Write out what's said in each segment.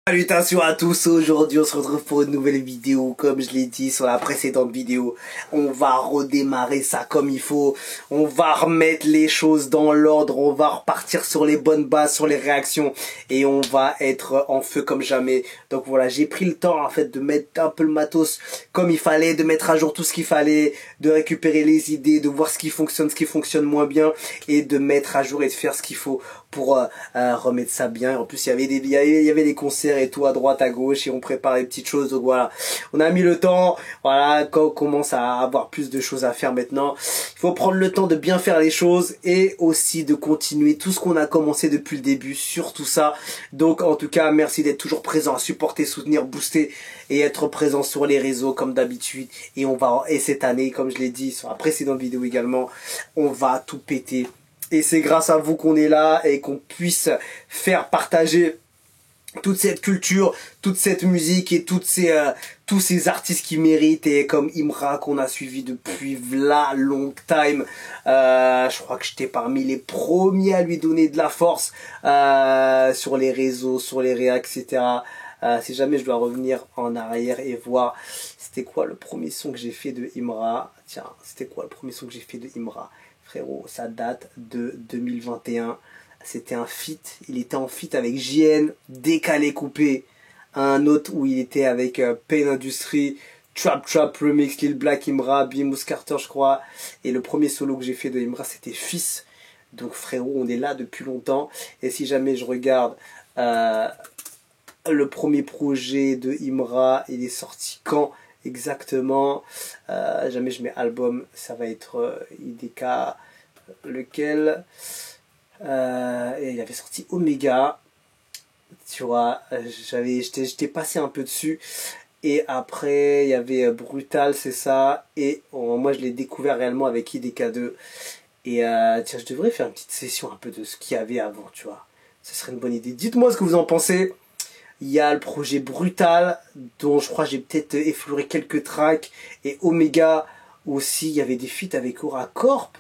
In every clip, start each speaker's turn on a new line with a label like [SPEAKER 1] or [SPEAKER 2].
[SPEAKER 1] Salutations à tous, aujourd'hui on se retrouve pour une nouvelle vidéo. Comme je l'ai dit sur la précédente vidéo, on va redémarrer ça comme il faut, on va remettre les choses dans l'ordre, on va repartir sur les bonnes bases, sur les réactions et on va être en feu comme jamais. Donc voilà, j'ai pris le temps en fait de mettre un peu le matos comme il fallait, de mettre à jour tout ce qu'il fallait, de récupérer les idées, de voir ce qui fonctionne moins bien et de mettre à jour et de faire ce qu'il faut pour remettre ça bien. En plus il y avait des concerts et tout à droite à gauche et on prépare les petites choses. Donc voilà, on a mis le temps. Voilà, quand on commence à avoir plus de choses à faire maintenant, il faut prendre le temps de bien faire les choses et aussi de continuer tout ce qu'on a commencé depuis le début sur tout ça. Donc en tout cas, merci d'être toujours présent, à supporter, soutenir, booster et être présent sur les réseaux comme d'habitude. Et cette année, comme je l'ai dit sur la précédente vidéo également, on va tout péter. Et c'est grâce à vous qu'on est là et qu'on puisse faire partager toute cette culture, toute cette musique et tous ces artistes qui méritent, et comme Imra qu'on a suivi depuis la long time. Je crois que j'étais parmi les premiers à lui donner de la force sur les réseaux, sur les réacs, etc. Si jamais je dois revenir en arrière et voir c'était quoi le premier son que j'ai fait de Imra. Tiens, c'était quoi le premier son que j'ai fait de Imra? Frérot, ça date de 2021. C'était un feat. Il était en feat avec JN, Décalé Coupé. Un autre où il était avec Pain Industry, Trap Remix, Lil Black, Imra, Bimous Carter, je crois. Et le premier solo que j'ai fait de Imra, c'était Fils. Donc frérot, on est là depuis longtemps. Et si jamais je regarde le premier projet de Imra, il est sorti quand exactement? Jamais je mets album, ça va être IDK, lequel et il avait sorti Omega, tu vois. J'étais passé un peu dessus. Et après il y avait Brutal, c'est ça. Et moi je l'ai découvert réellement avec IDK2. Et tiens, je devrais faire une petite session un peu de ce qu'il y avait avant, tu vois. Ce serait une bonne idée. Dites-moi ce que vous en pensez. Il y a le projet Brutal, dont je crois j'ai peut-être effleuré quelques tracks. Et Omega aussi, il y avait des feats avec Auracorp.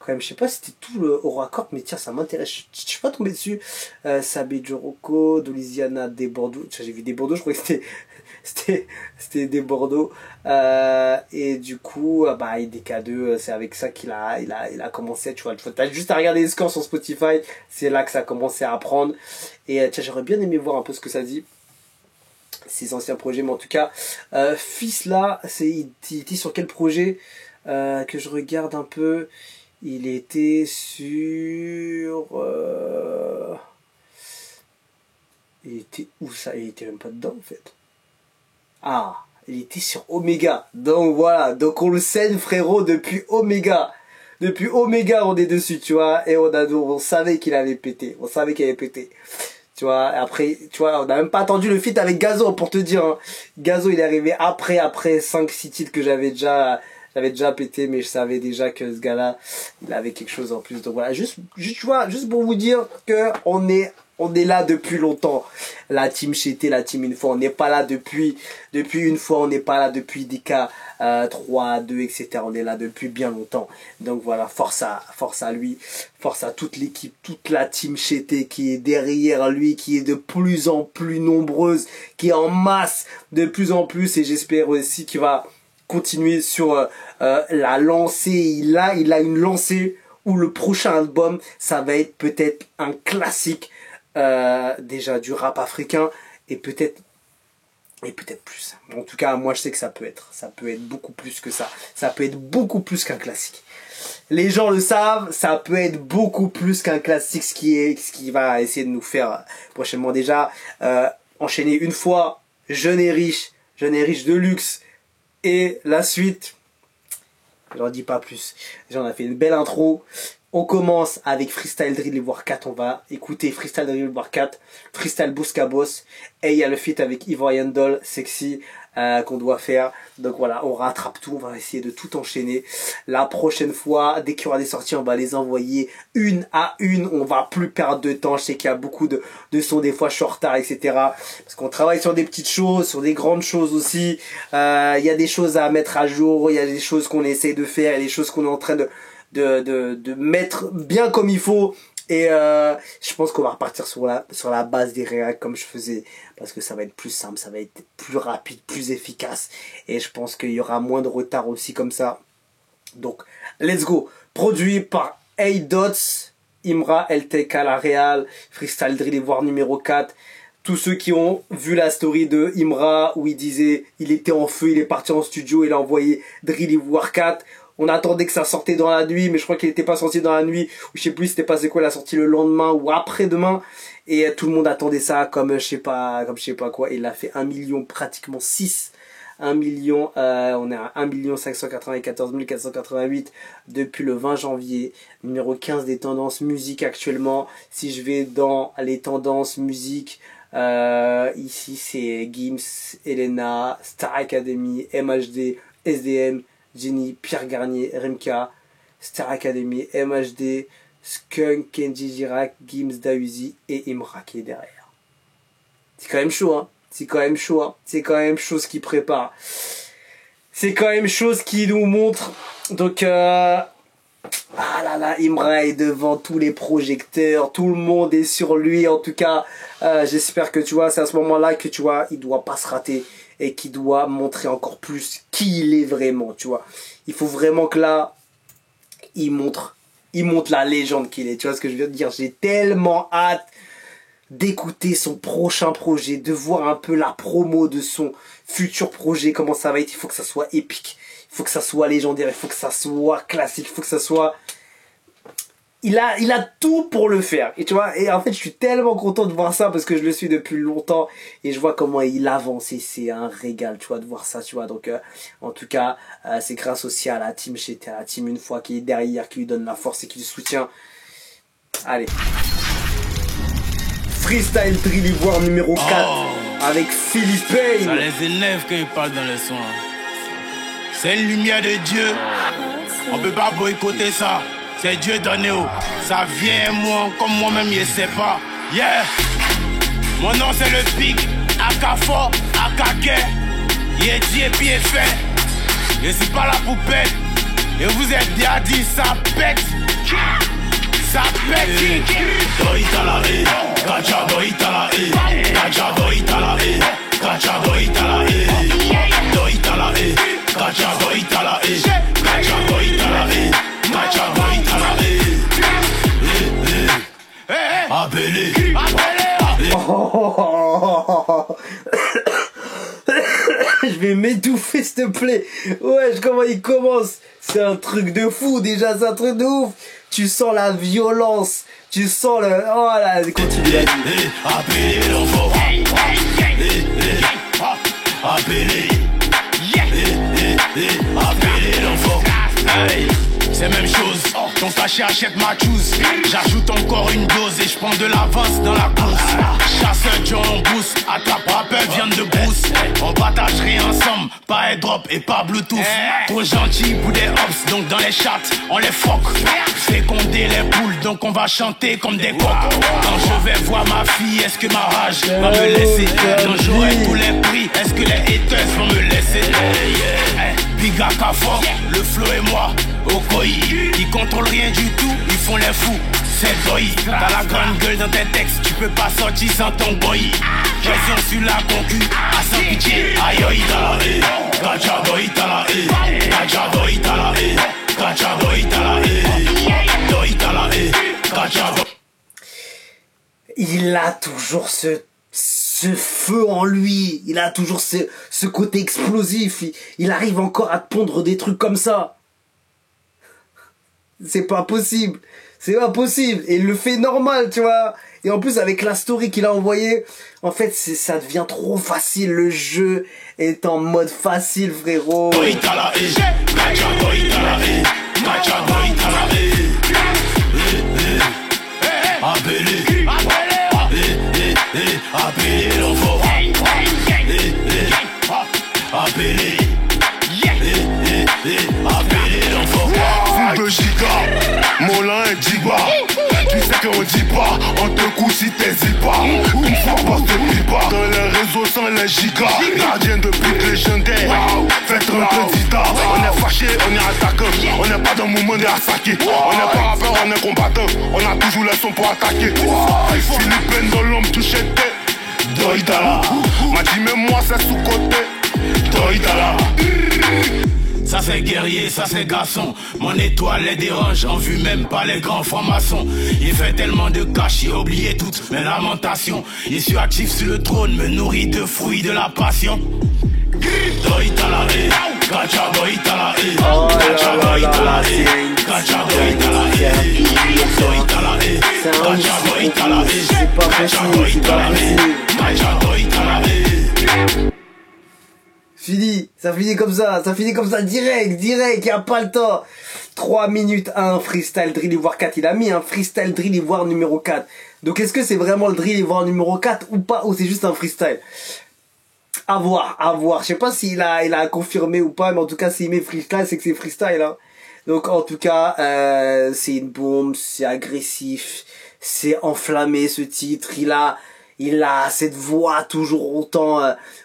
[SPEAKER 1] Quand même, je sais pas si c'était tout le Auracorp, mais tiens, ça m'intéresse. Je suis pas tombé dessus. Sabé Joroko, Doliziana, des Bordeaux. J'ai vu des Bordeaux, je crois que c'était des Bordeaux. Et du coup, bah, IDK2, c'est avec ça qu'il a commencé, tu vois. T'as juste à regarder les scores sur Spotify, c'est là que ça a commencé à apprendre. Et tiens, j'aurais bien aimé voir un peu ce que ça dit, ces anciens projets. Mais en tout cas, Fils là, il était sur quel projet que je regarde un peu? Il était sur... Il était où ça? Il était même pas dedans en fait. Ah, il était sur Omega. Donc voilà, donc on le sait frérot depuis Omega. Depuis Omega on est dessus, tu vois. Et on savait qu'il avait pété. On savait qu'il avait pété. Tu vois, après, tu vois, on n'a même pas attendu le feat avec Gazo pour te dire. Hein. Gazo il est arrivé après 5-6 titres que j'avais déjà pété, mais je savais déjà que ce gars-là, il avait quelque chose en plus. Donc voilà, juste tu vois, juste pour vous dire que on est là depuis longtemps. La team Chété, la team une fois, on n'est pas là depuis une fois, on n'est pas là depuis DK 3, 2, etc. On est là depuis bien longtemps. Donc voilà, force à lui, force à toute l'équipe, toute la team Chété qui est derrière lui, qui est de plus en plus nombreuse, qui est en masse de plus en plus, et j'espère aussi qu'il va continuer sur la lancée. Il a une lancée où le prochain album, ça va être peut-être un classique déjà du rap africain et peut-être plus. En tout cas, moi je sais que ça peut être beaucoup plus que ça. Ça peut être beaucoup plus qu'un classique. Les gens le savent, ça peut être beaucoup plus qu'un classique, ce qui va essayer de nous faire prochainement. Déjà enchaîner une fois Jeune et riche de luxe. Et la suite, j'en dis pas plus. Déjà, on a fait une belle intro. On commence avec Freestyle Drill Voire 4. On va écouter Freestyle Drill Voire 4, Freestyle Bouscabos. Et il y a le feat avec Ivorian Doll, Sexy, qu'on doit faire. Donc voilà, on rattrape tout. On va essayer de tout enchaîner. La prochaine fois, dès qu'il y aura des sorties, on va les envoyer une à une. On va plus perdre de temps. Je sais qu'il y a beaucoup de sons, des fois, je suis en retard, etc. Parce qu'on travaille sur des petites choses, sur des grandes choses aussi. Il y a des choses à mettre à jour. Il y a des choses qu'on essaie de faire. Il y a des choses qu'on est en train de mettre bien comme il faut. Et je pense qu'on va repartir sur la base des réacs comme je faisais. Parce que ça va être plus simple, ça va être plus rapide, plus efficace. Et je pense qu'il y aura moins de retard aussi comme ça. Donc, let's go. Produit par A-Dots, Imra, LTK, La Real, Freestyle Drill Ivoire numéro 4. Tous ceux qui ont vu la story de Imra où il disait il était en feu, il est parti en studio, il a envoyé Drill Ivoire 4. On attendait que ça sortait dans la nuit, mais je crois qu'il n'était pas sorti dans la nuit. Ou je sais plus, c'était passé quoi, il a sorti le lendemain ou après-demain. Et tout le monde attendait ça comme je sais pas quoi. Il a fait 1 million, pratiquement 6. 1 million, on est à 1 594 488 depuis le 20 janvier. Numéro 15 des tendances musique actuellement. Si je vais dans les tendances musique, ici c'est Gims, Elena, Star Academy, MHD, SDM, Jenny, Pierre Garnier, Remka, Star Academy, MHD, Skunk, Kenji Girac, Gims, Dausi et Imra qui est derrière. C'est quand même chaud, hein. C'est quand même chaud, hein. C'est quand même chose qui prépare. C'est quand même chose qui nous montre. Donc, ah là là, Imra est devant tous les projecteurs. Tout le monde est sur lui. En tout cas, j'espère que tu vois, c'est à ce moment-là que tu vois, il doit pas se rater. Et qui doit montrer encore plus qui il est vraiment, tu vois. Il faut vraiment que là, il montre la légende qu'il est. Tu vois ce que je veux dire? J'ai tellement hâte d'écouter son prochain projet, de voir un peu la promo de son futur projet, comment ça va être. Il faut que ça soit épique, il faut que ça soit légendaire, il faut que ça soit classique, il faut que ça soit... Il a tout pour le faire. Et tu vois, et en fait, je suis tellement content de voir ça parce que je le suis depuis longtemps et je vois comment il avance et c'est un régal, tu vois, de voir ça, tu vois. Donc, en tout cas, c'est grâce aussi à la team à la team une fois qui est derrière, qui lui donne la force et qui le soutient. Allez. Freestyle Drill Ivoire numéro 4 avec Philippe Payne.
[SPEAKER 2] Ça les énerve quand ils parlent dans les sons. C'est une lumière de Dieu. On peut pas boycotter ça. C'est Dieu donné. Ça vient moi comme moi-même je sais pas. Yeah. Mon nom c'est le pic. Akafo, Akake. Yeti et puis fait. Je suis pas là pour pète. Et vous êtes déjà dit ça pète. Ça pète. Doita la e. Kacha doita la e. Kacha doita la e. Kacha doita la e. Doita la e. Kacha doita la e. Kacha doita la e. Kacha doita la e. Appelez.
[SPEAKER 1] Je vais m'étouffer s'il te plaît. Ouais, comment il commence. C'est un truc de fou déjà, c'est un truc de ouf. Tu sens la violence, tu sens le... Oh là, continue la vie.
[SPEAKER 2] Appelez l'enfant. Appelez. Appelez l'enfant. C'est même chose, ton cachet achète ma choose. J'ajoute encore une dose et je prends de l'avance dans la course. Chasseur John Boost, attrape rappel viande de brousse. On partagerait ensemble, pas airdrop et pas bluetooth. Trop gentil pour des hops, donc dans les chats, on les foque. Féconder les poules, donc on va chanter comme des coqs. Quand je vais voir ma fille, est-ce que ma rage va me laisser? Quand j'aurai tous les prix, est-ce que les haters vont me laisser? Big Akafo, le flow et moi, Okoi. Ils contrôlent rien du tout, ils font les fous. C'est boy, t'as la grande gueule dans tes textes, tu peux pas sortir sans ton boy. Pression sur la concu, à sans pitié. Aïe aïe ta la e, kacha doita la e, kacha doita la e, kacha doita la e, doita la e, kacha doita.
[SPEAKER 1] Il a toujours ce feu en lui, il a toujours ce côté explosif, il arrive encore à te pondre des trucs comme ça. C'est pas possible, c'est pas possible, et il le fait normal, tu vois. Et en plus avec la story qu'il a envoyée, en fait ça devient trop facile, le jeu est en mode facile, frérot.
[SPEAKER 2] Appelez l'enfant. Appelez. Appelez l'enfant. Fou de Giga, Molin et Digba. Tu sais que on dit pas, on te couche si t'hésites pas. Une fois pas, te plie pas. Dans les réseaux sans les gigas, gardien de but légendaire. Faites rentrer Zita. On est fâché, on est attaquant. On n'est pas dans le mouvement, on est attaqué. On n'est pas rappeur, on est combattant. On a toujours les sons pour attaquer. Philippine dans l'homme touché tête. Doïdala. M'a dit mais moi c'est sous-côté. Doïdala. Ça c'est guerrier, ça c'est garçon. Mon étoile les dérange, en vue même pas les grands francs-maçons. Il fait tellement de cash, il a oublié toutes mes lamentations. Il suis actif sur le trône, me nourrit de fruits de la passion. Doïtala Gacha doïtala Gacha doïtala Gacha doïtala Doïtala Gacha doïtala Gacha doïtala Gacha doïtala.
[SPEAKER 1] Ça finit comme ça, direct, y a pas le temps. 3 minutes 1, freestyle drill ivoire 4, il a mis un freestyle drill ivoire numéro 4. Donc est-ce que c'est vraiment le drill ivoire numéro 4 ou pas, ou c'est juste un freestyle? À voir. Je sais pas s'il a confirmé ou pas, mais en tout cas, s'il met freestyle, c'est que c'est freestyle, hein. Donc, en tout cas, c'est une bombe, c'est agressif, c'est enflammé, ce titre. Il a cette voix toujours autant,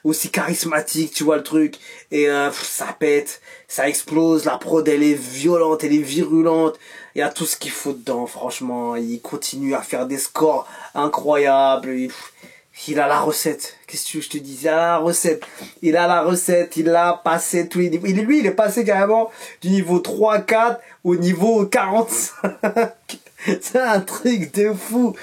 [SPEAKER 1] aussi charismatique, tu vois le truc. Et, ça pète, ça explose, la prod, elle est violente, elle est virulente. Il y a tout ce qu'il faut dedans, franchement. Il continue à faire des scores incroyables. Il a la recette. Qu'est-ce que je te dis? Il a la recette. Il a passé tous les niveaux. Il est passé carrément du niveau 3, 4 au niveau 45. C'est un truc de fou.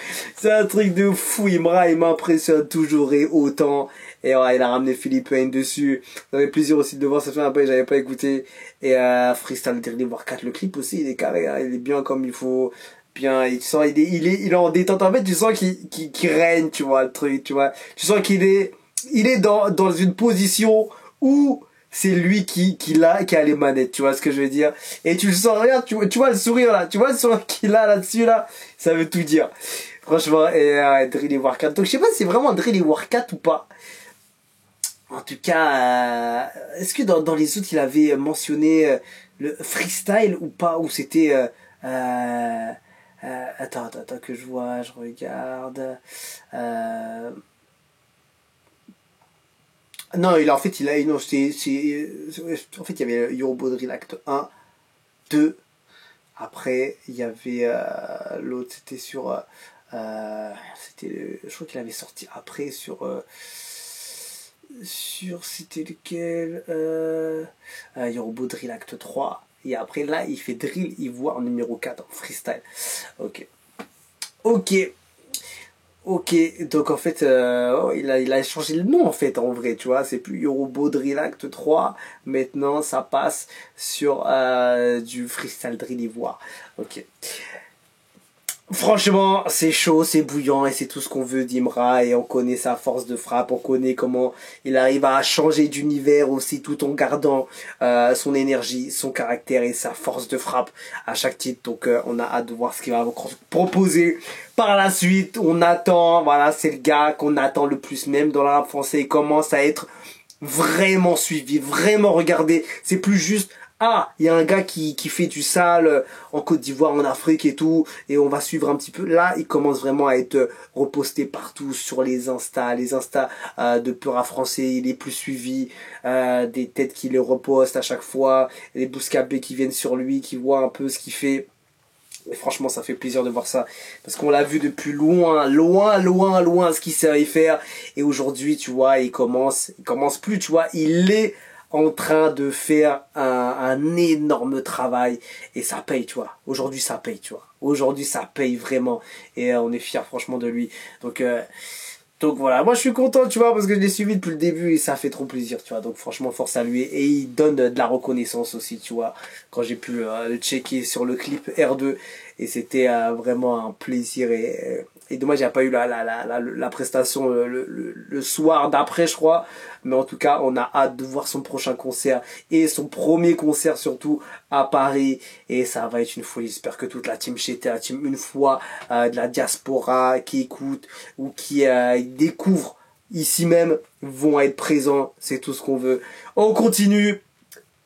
[SPEAKER 1] Imra, il m'impressionne toujours et autant. Et ouais, il a ramené Philippe Payne dessus. J'avais plaisir aussi de voir ça fait un peu, j'avais pas écouté. Et Freestyle Drill War 4, le clip aussi, il est carré, hein, il est bien comme il faut. Bien, il est en détente. En fait, tu sens qu'il règne, tu vois, le truc, tu vois. Tu sens qu'il est dans une position où c'est lui qui a les manettes, tu vois ce que je veux dire. Et tu le sens, regarde, tu vois le sourire là, tu vois le sourire qu'il a là-dessus là, ça veut tout dire. Franchement, et Drill War 4. Donc je sais pas si c'est vraiment Drill War 4 ou pas. En tout cas, est-ce que dans les autres il avait mentionné le freestyle ou pas, ou c'était attends que je vois, je regarde. Non, en fait il y avait Yoruba Drill Act 1, 2. Après il y avait l'autre, c'était sur je crois qu'il avait sorti après sur c'était lequel, Yoruba Drill Act 3. Et après là il fait Drill Ivoire numéro 4 en freestyle. Ok, donc en fait il a changé le nom en fait, en vrai, tu vois, c'est plus Yoruba Drill Act 3, maintenant ça passe sur du freestyle Drill Ivoire. Ok. Franchement, c'est chaud, c'est bouillant et c'est tout ce qu'on veut d'Imra, et on connaît sa force de frappe, on connaît comment il arrive à changer d'univers aussi tout en gardant son énergie, son caractère et sa force de frappe à chaque titre. Donc on a hâte de voir ce qu'il va proposer par la suite. On attend, voilà, c'est le gars qu'on attend le plus, même dans le rap français. Il commence à être vraiment suivi, vraiment regardé. C'est plus juste il y a un gars qui fait du sale en Côte d'Ivoire, en Afrique et tout, et on va suivre un petit peu. Là, il commence vraiment à être reposté partout sur les Insta de Pura français. Il est plus suivi, des têtes qui le repostent à chaque fois, les bouscapés qui viennent sur lui, qui voient un peu ce qu'il fait. Et franchement, ça fait plaisir de voir ça, parce qu'on l'a vu depuis loin ce qu'il savait faire, et aujourd'hui, tu vois, il commence plus, tu vois, il est en train de faire un énorme travail, et ça paye, tu vois. Aujourd'hui ça paye vraiment, et on est fiers franchement de lui. Donc voilà, moi je suis content, tu vois, parce que je l'ai suivi depuis le début et ça fait trop plaisir, tu vois. Donc franchement, force à lui, et il donne de la reconnaissance aussi, tu vois, quand j'ai pu le checker sur le clip R2, et c'était vraiment un plaisir. Et dommage, il n'y a pas eu la prestation le soir d'après, je crois. Mais en tout cas, on a hâte de voir son prochain concert, et son premier concert surtout à Paris. Et ça va être une folie. J'espère que toute la team Chété, la team Une Fois, de la diaspora qui écoute ou qui découvre ici même, vont être présents. C'est tout ce qu'on veut. On continue.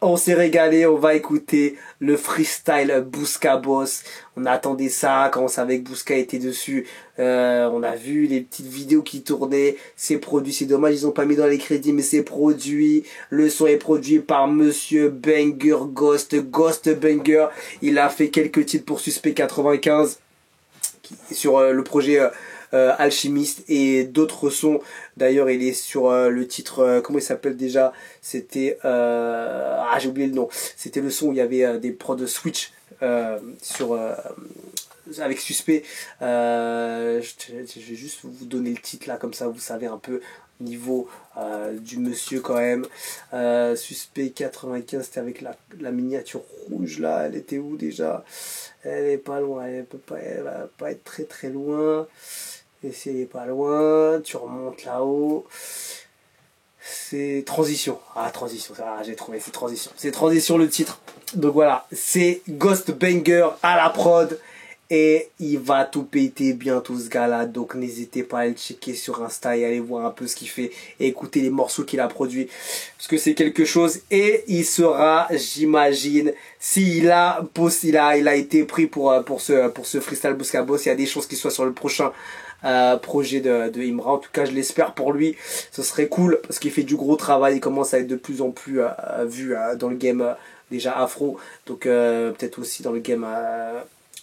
[SPEAKER 1] On s'est régalé, on va écouter le freestyle Bouska Boss. On attendait ça quand on savait que Bouska était dessus. On a vu les petites vidéos qui tournaient. C'est produit, c'est dommage, ils ont pas mis dans les crédits, mais c'est produit. Le son est produit par Monsieur Banger Ghost Banger. Il a fait quelques titres pour Suspect 95 sur le projet Alchimiste et d'autres sons. D'ailleurs, il est sur le titre, comment il s'appelle déjà? C'était j'ai oublié le nom. C'était le son où il y avait des prods Switch sur avec Suspect. Je vais juste vous donner le titre là, comme ça vous savez un peu niveau du monsieur quand même. Suspect 95, c'était avec la miniature rouge là. Elle était où déjà? Elle est pas loin, elle va pas être très très loin. Et si elle est pas loin, tu remontes là-haut. C'est Transition. Ah, Transition, ça, j'ai trouvé, c'est Transition. C'est Transition le titre. Donc voilà, c'est Ghost Banger à la prod. Et il va tout péter bientôt ce gars-là. Donc n'hésitez pas à le checker sur Insta et aller voir un peu ce qu'il fait. Et écouter les morceaux qu'il a produits. Parce que c'est quelque chose. Et il sera, j'imagine, s'il a été pris pour ce freestyle Bouska Boss, il y a des chances qu'il soit sur le prochain projet de Imra. En tout cas, je l'espère pour lui. Ce serait cool parce qu'il fait du gros travail. Il commence à être de plus en plus vu dans le game déjà afro. Donc peut-être aussi dans le game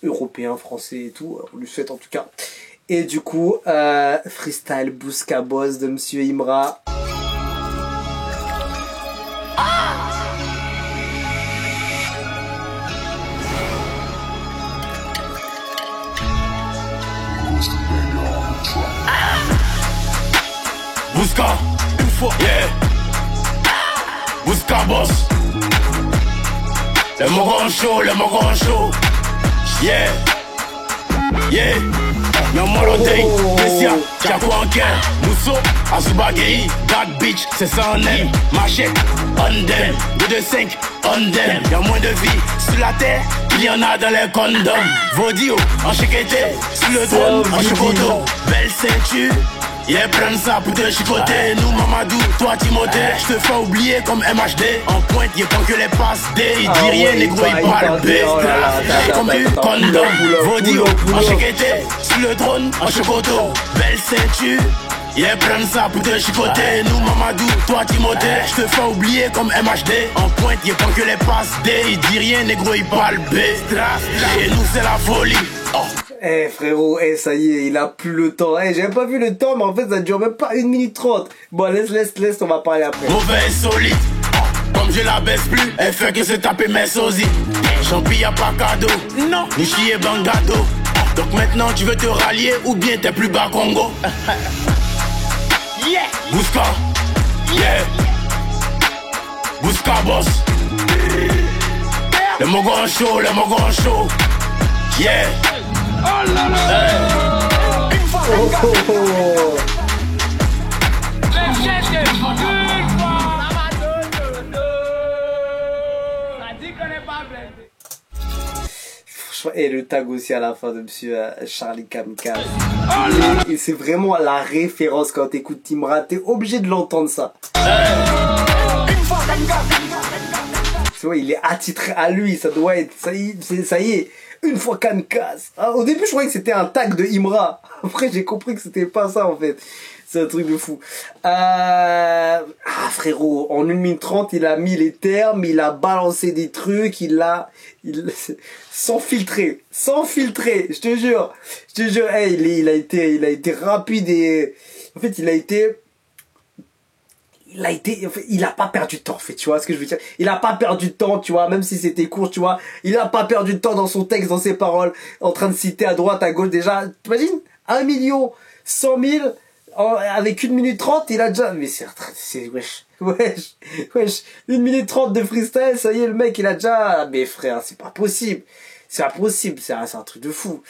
[SPEAKER 1] européen, français et tout. On lui souhaite en tout cas. Et du coup, freestyle Bouska Boss de Monsieur Imra.
[SPEAKER 2] Bouska, une fois, yeah. Bouska Boss. Le Mogon Show, yeah. Yeah. Non Molodei, Messia, Tchakouanken, Mousso, Azubagei, Bad Bitch, c'est ça en aime. Machette, Ondem, 225, Ondem. Y'a moins de vie sur la terre, il y en a dans les condoms. Vodio, en chiqueté, sur le trône, en chocoto. Belle ceinture. Yeah, prends ça pour te chicoter. Nous Mamadou, toi Timothée. Je te fais oublier comme MHD. En pointe, y'a pas que les passes D. Il dit rien, les gros, il parle B. Comme du condom. Vodio, en chiqueté. Sur le trône, en chocoto. Belle ceinture. Yeah, prends ça pour te chicoter. Nous Mamadou, toi Timothée. Je te fais oublier comme MHD. En pointe, y'a pas que les passes D. Il dit rien, les gros, il parle B. Et nous, c'est la folie. Oh.
[SPEAKER 1] Eh frérot, ça y est, il a plus le temps. J'avais pas vu le temps, mais en fait ça dure même pas 1 minute 30. Bon, laisse, on va parler après.
[SPEAKER 2] Mauvais solide, comme je la baisse plus, elle fait que se taper mes sosies. Champi y'a pas cadeau, non, ni chier bangado. Donc maintenant tu veux te rallier ou bien t'es plus bas Congo. Yeah, Bouska, yeah, Bouska Boss. Le Mogon Show, yeah. Oh là là.
[SPEAKER 1] Et le tag aussi à la fin de Monsieur Charlie Kamikaze. Et c'est vraiment la référence quand t'écoutes Imra, t'es obligé de l'entendre ça. C'est vrai, il est attitré à lui, ça doit être, ça y est. Une fois Kamikaze. Au début, je croyais que c'était un tag de Imra. Après, j'ai compris que c'était pas ça, en fait. C'est un truc de fou. Frérot, en 1 minute 30, il a mis les termes, il a balancé des trucs, sans filtrer, je te jure. Il a été rapide et, en fait, il a pas perdu de temps, en fait, tu vois ce que je veux dire. Il a pas perdu de temps, tu vois, même si c'était court, tu vois. Il a pas perdu de temps dans son texte, dans ses paroles, en train de citer à droite, à gauche, déjà. T'imagines? 1 100 000, avec 1 minute 30, il a déjà, mais wesh. 1 minute 30 de freestyle, ça y est, le mec, il a déjà, mais frère, c'est pas possible. C'est impossible, c'est un truc de fou.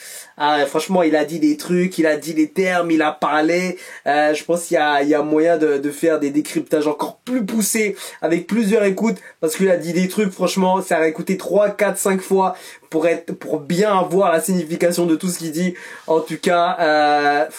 [SPEAKER 1] Franchement, il a dit des trucs, il a dit des termes, il a parlé. Je pense qu'il y a moyen de faire des décryptages encore plus poussés, avec plusieurs écoutes, parce qu'il a dit des trucs, franchement, ça a écouté 3, 4, 5 fois pour bien avoir la signification de tout ce qu'il dit. En tout cas,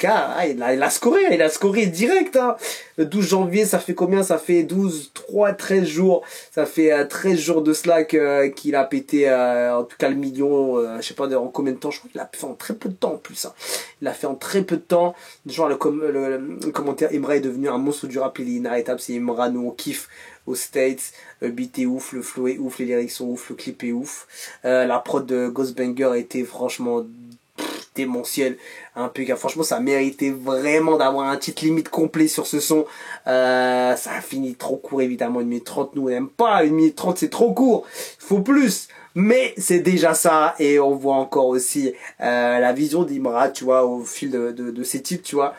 [SPEAKER 1] cas, il a scoré direct, hein. Le 12 janvier, ça fait combien? Ça fait 13 jours. Ça fait 13 jours de cela qu'il a pété, en tout cas, le million, je sais pas en combien de temps. Je crois qu'il l'a fait en très peu de temps, en plus, hein. Il l'a fait en très peu de temps. Genre, le commentaire, Imra est devenu un monstre du rap, il est inarrêtable. C'est Imra, nous, on kiffe aux States. Le beat est ouf, le flow est ouf, les lyrics sont ouf, le clip est ouf. La prod de Ghostbanger a été franchement démentiel, un peu, franchement ça méritait vraiment d'avoir un titre limite complet sur ce son. Ça a fini trop court, évidemment. 1 minute 30, nous on n'aime pas 1 minute 30, c'est trop court, il faut plus, mais c'est déjà ça. Et on voit encore aussi la vision d'Imra, tu vois, au fil de ces titres, tu vois.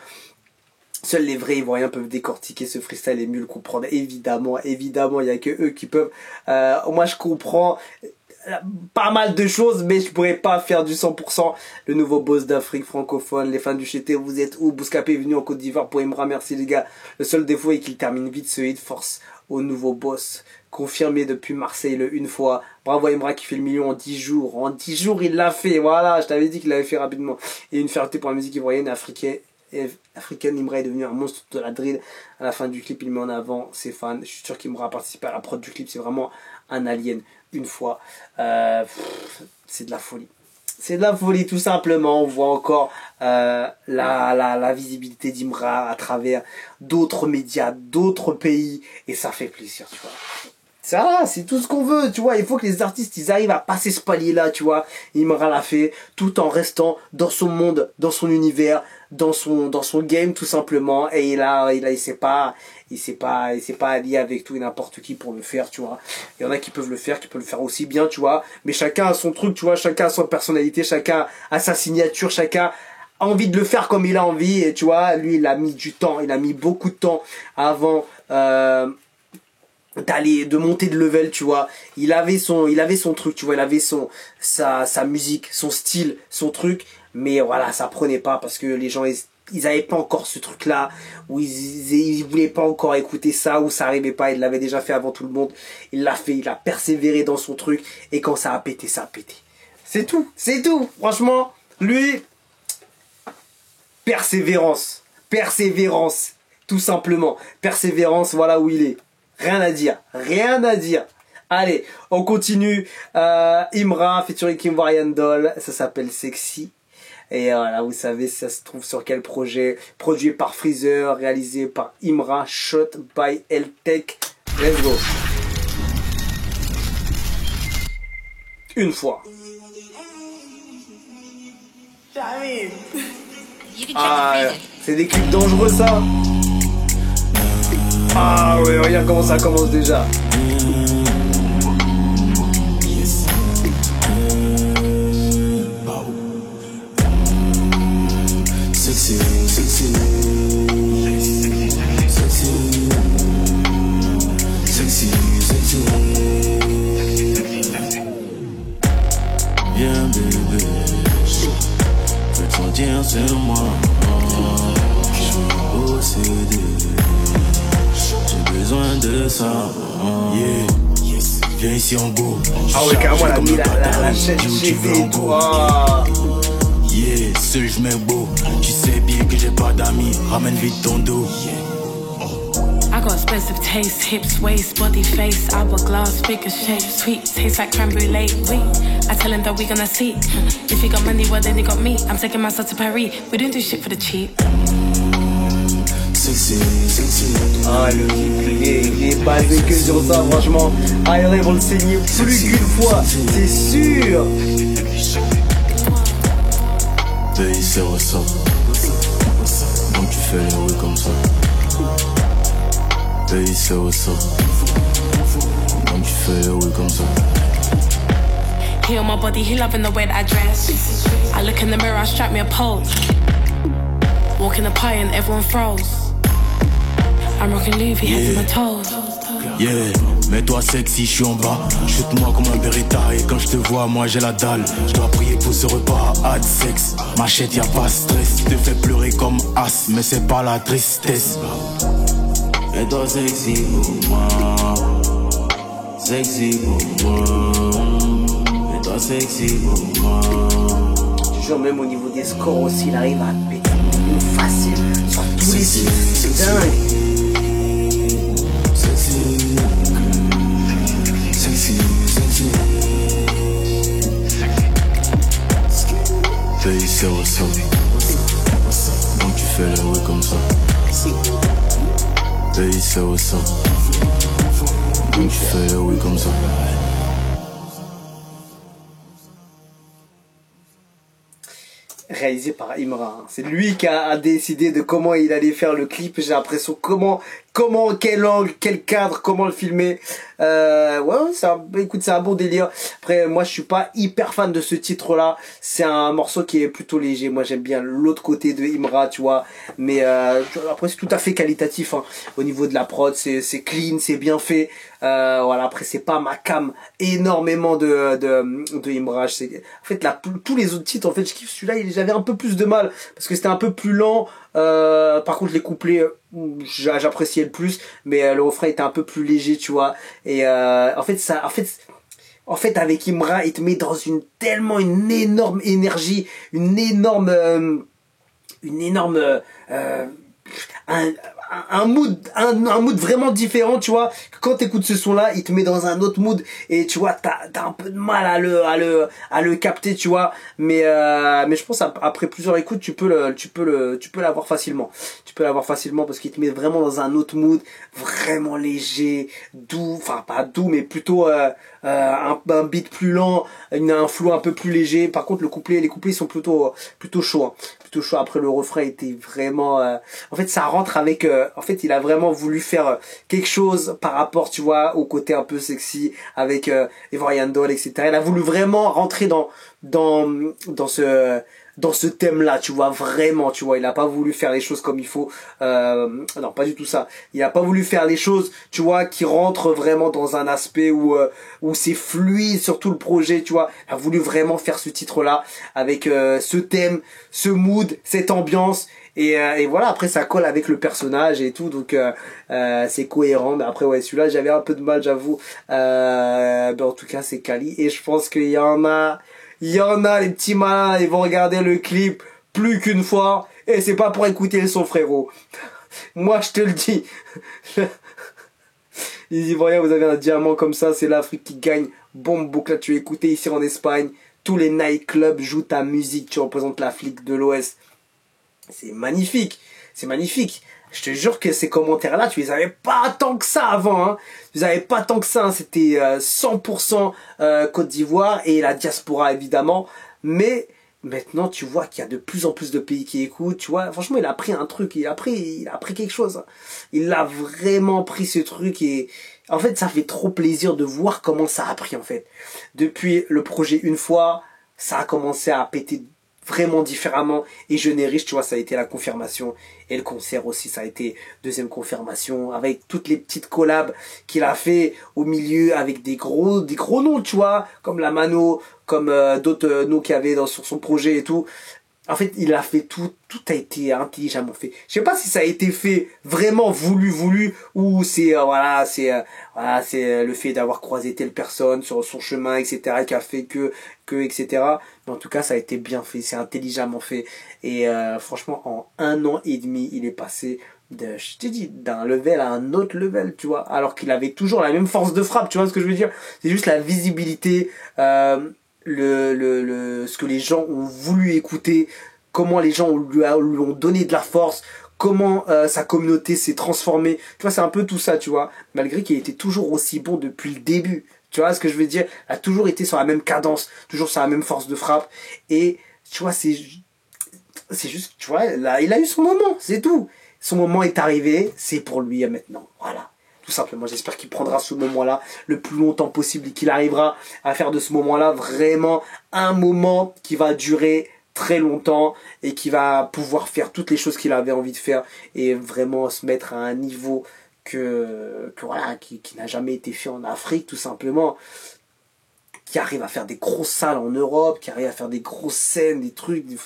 [SPEAKER 1] Seuls les vrais Ivoiriens peuvent décortiquer ce freestyle et mieux le comprendre. Évidemment, il y a que eux qui peuvent. Moi, je comprends pas mal de choses, mais je pourrais pas faire du 100%. Le nouveau boss d'Afrique francophone, les fans du GT, vous êtes où? Bouscapé est venu en Côte d'Ivoire pour Imra, merci les gars. Le seul défaut est qu'il termine vite ce hit, force au nouveau boss. Confirmé depuis Marseille une fois. Bravo à Imra qui fait le million en 10 jours. En 10 jours, il l'a fait. Voilà, je t'avais dit qu'il l'avait fait rapidement. Et une fierté pour la musique ivoirienne et africaine. Imra est devenu un monstre de la drill. À la fin du clip, il met en avant ses fans. Je suis sûr qu'Imra a participé à la prod du clip. C'est vraiment un alien. Une fois, c'est de la folie. C'est de la folie, tout simplement. On voit encore la visibilité d'Imra à travers d'autres médias, d'autres pays, et ça fait plaisir, tu vois. Ça, c'est tout ce qu'on veut, tu vois. Il faut que les artistes, ils arrivent à passer ce palier-là, tu vois. Imra l'a fait, tout en restant dans son monde, dans son univers, dans son game, tout simplement. Et il s'est pas allié avec tout et n'importe qui pour le faire, tu vois. Il y en a qui peuvent le faire aussi bien, tu vois. Mais chacun a son truc, tu vois. Chacun a sa personnalité, chacun a sa signature, chacun a envie de le faire comme il a envie. Et tu vois, lui, il a mis du temps, il a mis beaucoup de temps avant, de monter de level, tu vois. Il avait son truc, tu vois, il avait sa musique, son style, son truc, mais voilà, ça prenait pas parce que les gens ils avaient pas encore ce truc là, où ils voulaient pas encore écouter ça, ou ça arrivait pas. Il l'avait déjà fait avant tout le monde, il l'a fait, il a persévéré dans son truc, et quand ça a pété, ça a pété. C'est tout, franchement. Lui, persévérance, tout simplement, persévérance, voilà où il est. Rien à dire. Allez, on continue. Imra featuring Ivoirian Doll, ça s'appelle Sexy. Et voilà, vous savez, ça se trouve sur quel projet? Produit par Freezer, réalisé par Imra, shot by L-Tech. Let's go. Une fois. Ah, c'est des clips dangereux, ça. Ah ouais, regarde comment ça commence déjà.
[SPEAKER 2] Sexy, sexy, sexy, sexy. Viens bébé, je veux te sentir sur moi. Possédé, j'ai besoin de ça. Yeah. Viens ici en go.
[SPEAKER 1] Ah ouais, carrément, elle a mis la chaîne GV et tout.
[SPEAKER 2] Yeah, seul je mets beau. Tu sais bien que j'ai pas d'amis. Ramène vite ton dos.
[SPEAKER 3] I got expensive taste, hips, waist, body, face, hourglass, figure shape, sweet, tastes like creme brulee. I tell him that we gonna see. If he got money, well then he got me. I'm taking myself to Paris. We don't do shit for the cheap.
[SPEAKER 2] Sexy, sexy.
[SPEAKER 1] Ah, le clip, il est basé que sur ça, franchement. Ah, il y en a, ils vont le saigner plus qu'une fois, c'est sûr.
[SPEAKER 2] Baby, c'est what's up. Donc tu fais les roues comme ça. Baby, c'est what's up. Donc tu fais les roues comme ça.
[SPEAKER 3] He on my body, he loving the way that I dress. I look in the mirror, I strike me a pose. Walk in the pie and everyone froze. I'm rocking Louis, head to my toes.
[SPEAKER 2] Yeah, mets-toi sexy, je suis en bas. Shoot-moi comme un Beretta. Et quand je te vois, moi j'ai la dalle. Je dois prier pour ce repas à sexe. Machette, y'a pas stress. Te fais pleurer comme as, mais c'est pas la tristesse. Mets-toi sexy pour moi. Sexy pour moi.
[SPEAKER 1] Sexy pour moi. Toujours même au niveau des scores aussi, il arrive à péter. facile sur tous les sites, c'est dingue.
[SPEAKER 2] Baby, c'est what's up. Donc tu fais le oui comme ça. Baby, c'est what's up. Donc tu fais le oui comme ça.
[SPEAKER 1] Réalisé par Imra. C'est lui qui a décidé de comment il allait faire le clip. J'ai l'impression quel angle, quel cadre, comment le filmer. Écoute, c'est un bon délire. Après, moi, je suis pas hyper fan de ce titre-là. C'est un morceau qui est plutôt léger. Moi, j'aime bien l'autre côté de Imra, tu vois. Mais après, c'est tout à fait qualitatif. Hein. Au niveau de la prod, c'est clean, c'est bien fait. Voilà. Après, c'est pas ma cam énormément de Imra. En fait, là, tous les autres titres, en fait, je kiffe celui-là. J'avais un peu plus de mal parce que c'était un peu plus lent. Par contre, les couplets, j'appréciais le plus, mais le refrain était un peu plus léger, tu vois. Et en fait, avec Imra, il te met dans une énorme énergie, un mood vraiment différent, tu vois. Quand t'écoutes ce son là, il te met dans un autre mood et tu vois, t'as un peu de mal à le capter, tu vois. Mais je pense après plusieurs écoutes, tu peux l'avoir facilement. Tu peux l'avoir facilement parce qu'il te met vraiment dans un autre mood, vraiment léger, doux, enfin pas doux mais plutôt un beat plus lent, un flow un peu plus léger. Par contre, les couplets sont plutôt chauds, hein. Plutôt chaud. Après, le refrain était vraiment en fait, ça rentre avec en fait, il a vraiment voulu faire quelque chose par rapport, tu vois, au côté un peu sexy avec Ivorian Doll, etc. Il a voulu vraiment rentrer dans ce thème-là, tu vois, vraiment, tu vois, il a pas voulu faire les choses comme il faut, non, pas du tout ça. Il a pas voulu faire les choses, tu vois, qui rentrent vraiment dans un aspect où c'est fluide sur tout le projet, tu vois. Il a voulu vraiment faire ce titre-là avec ce thème, ce mood, cette ambiance. Et voilà, après ça colle avec le personnage et tout, donc c'est cohérent. Mais après, ouais, celui-là, j'avais un peu de mal, j'avoue. Mais en tout cas, c'est quali. Et je pense qu'il y en a, les petits malins, ils vont regarder le clip plus qu'une fois. Et c'est pas pour écouter le son, frérot. Moi, je te le dis. Les Ivoiriens, vous avez un diamant comme ça, c'est l'Afrique qui gagne. Bombe là, tu es écouté ici en Espagne. Tous les nightclubs jouent ta musique, tu représentes l'Afrique de l'Ouest. C'est magnifique, c'est magnifique. Je te jure que ces commentaires-là, tu les avais pas tant que ça avant, hein. Tu les avais pas tant que ça, hein. C'était 100% Côte d'Ivoire et la diaspora évidemment. Mais maintenant, tu vois qu'il y a de plus en plus de pays qui écoutent. Tu vois, franchement, il a pris un truc, il a pris quelque chose, hein. Il a vraiment pris ce truc et en fait, ça fait trop plaisir de voir comment ça a pris en fait. Depuis le projet Une fois, ça a commencé à péter vraiment différemment et Jeune et Riche, tu vois, ça a été la confirmation et le concert aussi, ça a été deuxième confirmation avec toutes les petites collabs qu'il a fait au milieu avec des gros noms, tu vois, comme la Mano, comme d'autres noms qu'il y avait sur son projet et tout. En fait, il a fait tout a été intelligemment fait. Je sais pas si ça a été fait vraiment voulu ou c'est c'est le fait d'avoir croisé telle personne sur son chemin, etc. qui a fait que etc. Mais en tout cas, ça a été bien fait, c'est intelligemment fait et franchement, en 1 an et demi, il est passé je t'ai dit, d'un level à un autre level, tu vois, alors qu'il avait toujours la même force de frappe, tu vois ce que je veux dire? C'est juste la visibilité, ce que les gens ont voulu écouter, comment les gens lui ont donné de la force, comment sa communauté s'est transformée. Tu vois, c'est un peu tout ça, tu vois. Malgré qu'il était toujours aussi bon depuis le début. Tu vois ce que je veux dire? Il a toujours été sur la même cadence, toujours sur la même force de frappe. Et tu vois, c'est juste, tu vois, là, il a eu son moment, c'est tout. Son moment est arrivé, c'est pour lui maintenant. Voilà. Tout simplement, j'espère qu'il prendra ce moment-là le plus longtemps possible et qu'il arrivera à faire de ce moment-là vraiment un moment qui va durer très longtemps et qui va pouvoir faire toutes les choses qu'il avait envie de faire et vraiment se mettre à un niveau qui n'a jamais été fait en Afrique, tout simplement. Qui arrive à faire des grosses salles en Europe, qui arrive à faire des grosses scènes, des trucs, des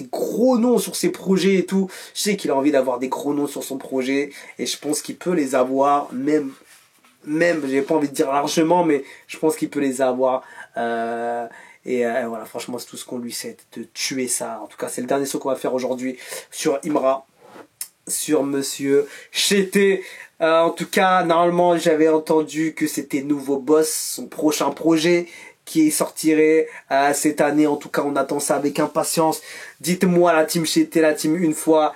[SPEAKER 1] gros noms sur ses projets et tout. Je sais qu'il a envie d'avoir des gros noms sur son projet et je pense qu'il peut les avoir, même j'ai pas envie de dire largement, mais je pense qu'il peut les avoir. Et voilà, franchement, c'est tout ce qu'on lui souhaite, de tuer ça. En tout cas, c'est le dernier son qu'on va faire aujourd'hui sur Imra, sur Monsieur Chété. En tout cas, normalement, j'avais entendu que c'était Nouveau Boss, son prochain projet qui sortirait cette année. En tout cas, on attend ça avec impatience. Dites-moi, la team Chété, la team Une Fois,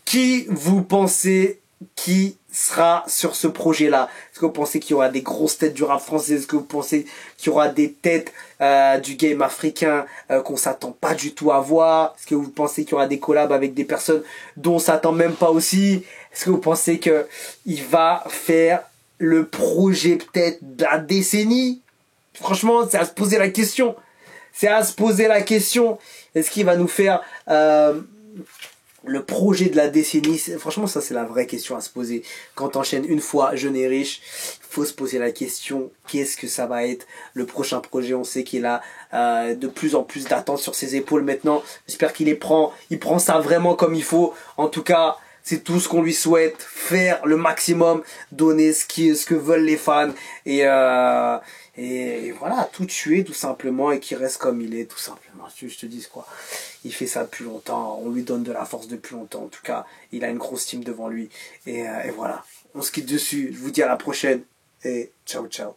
[SPEAKER 1] qui vous pensez qui sera sur ce projet-là? Est-ce que vous pensez qu'il y aura des grosses têtes du rap français? Est-ce que vous pensez qu'il y aura des têtes du game africain qu'on s'attend pas du tout à voir? Est-ce que vous pensez qu'il y aura des collabs avec des personnes dont on s'attend même pas aussi? Est-ce que vous pensez que il va faire le projet peut-être de la décennie? Franchement, c'est à se poser la question. C'est à se poser la question. Est-ce qu'il va nous faire le projet de la décennie? Franchement, ça c'est la vraie question à se poser. Quand t'enchaînes Une Fois, Jeune et Riche, il faut se poser la question, qu'est-ce que ça va être le prochain projet? On sait qu'il a de plus en plus d'attentes sur ses épaules maintenant. J'espère qu'il prend ça vraiment comme il faut. En tout cas, c'est tout ce qu'on lui souhaite, faire le maximum, donner ce que veulent les fans et voilà, tout tuer tout simplement et qu'il reste comme il est tout simplement. Je te dis quoi, il fait ça depuis longtemps, on lui donne de la force depuis longtemps. En tout cas, il a une grosse team devant lui et voilà, on se quitte dessus. Je vous dis à la prochaine et ciao ciao.